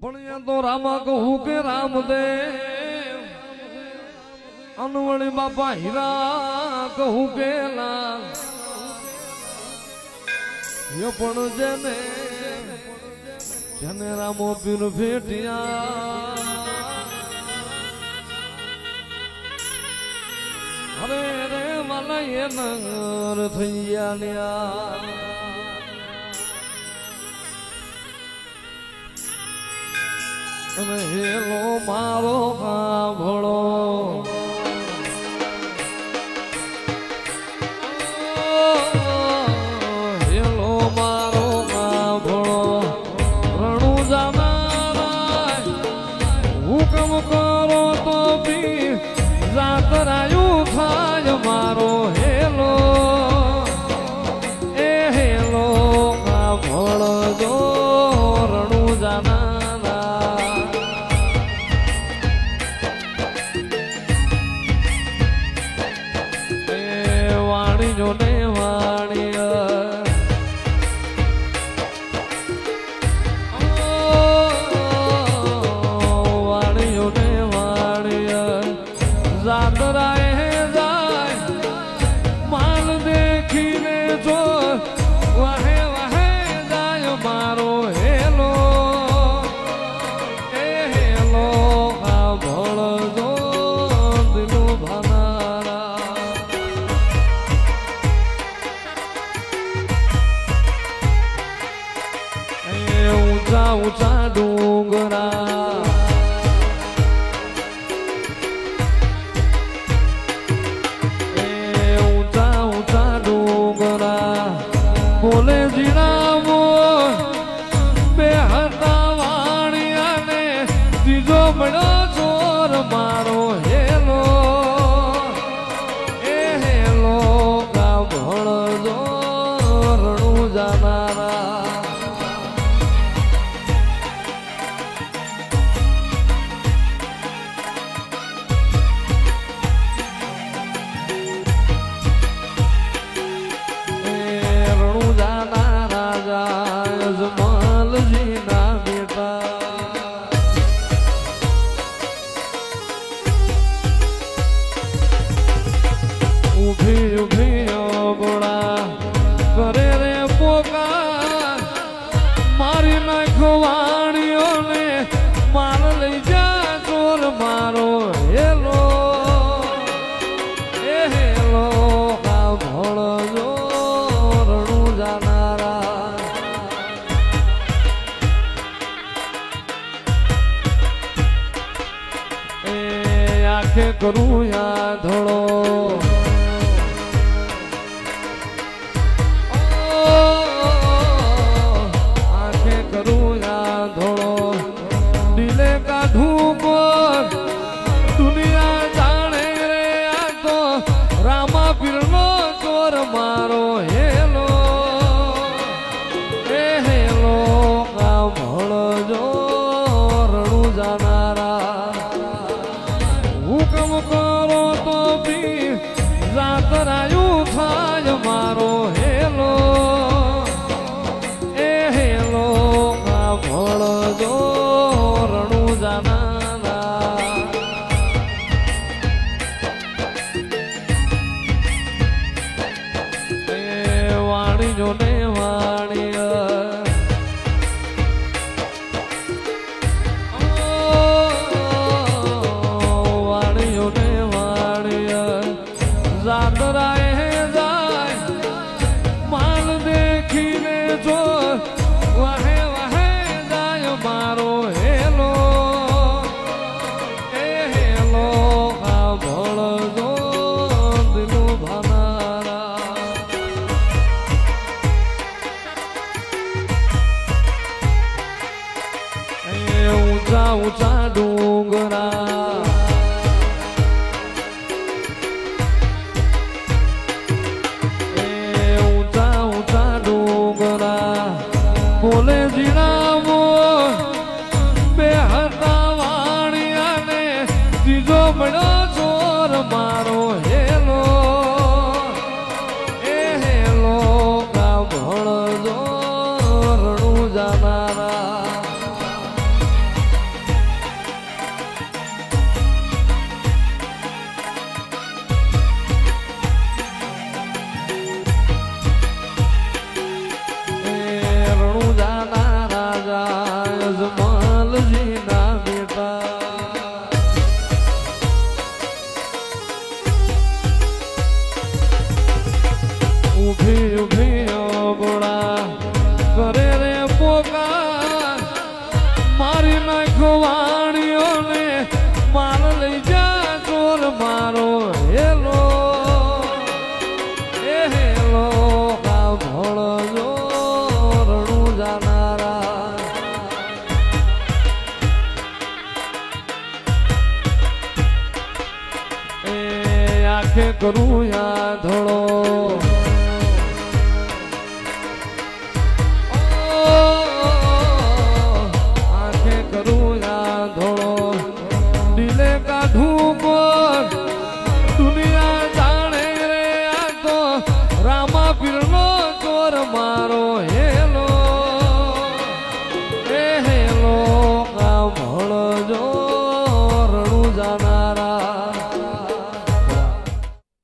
ભણ્યા તો રામા કહું કે રામદેવ, અનવણી બાપા હીરા કહું કે લાલ, પણ જેને રામો પીર ભેટિયા, અરે રે મને એ નગર થઈ ગયા, હેલો મારો કાભળો, હેલો મારો કાભળો, રણું જાનારા હુકમ કરો તો બી જાતરાયું થાય મારો હેલો, એ હેલો કાભળજો રણું જાના ને વાણિયા, વાણિયો ને વાણિયા, જાતરાએ જાય માલ દેખીને જો વાહે વાહે જાય મારો હેલો, એ હેલો કાભળજો દિલું ભાનારા, ઊંચા ઊંચા ડુંગરા, ઊંચા ઊંચા ડુંગરા બોલે જીણાવો બે હતા વાણિયા ને ત્રીજો મળ્યો ચોર મારો હેલો, એ હેલો કાભળજો રણું જાનારા, ઉભી ઉભી ગોળા કરે રે પોકા, મારી નાખો વાણીઓને માર લઈ જા ચોર મારો હેલો, એ હેલો કાભળજો રણું જાનારા, એ આંખે કરું યા ધોળો, દુનિયા જાણે રે આ તો રામા પીરનો ચોર મારો હેલો, એ હેલો કાભળજો રણું જાનારા, હુકમ કરો તો બી જાતરાયું થાય મારો હેલો, એ હેલો કાભળજો રણું જાનારા, વાણિયો ને વાણિયા, વાણિયો ને વાણિયા, જાતરાએ જાય માલ દેખીને જો વાહે વાહે જાય મારો હેલો, એ હેલો કાભળજો દિલું ભાનારા, ઊંચા ઊંચા ડુંગરા, ઊંચા ઊંચા ડુંગરા બોલે જીણાવો બે હતા વાણિયા ને ત્રીજો મળ્યો ચોર મારો હેલો, એ હેલો કાભળજો રણું જાનારા, વાણીઓને માર લઈ જા ચોર મારો હેલો એ હેલો કા ભણજો રણું જાનારા એ આંખે કરું યા ધોળો આંખે કરું યા ધોળો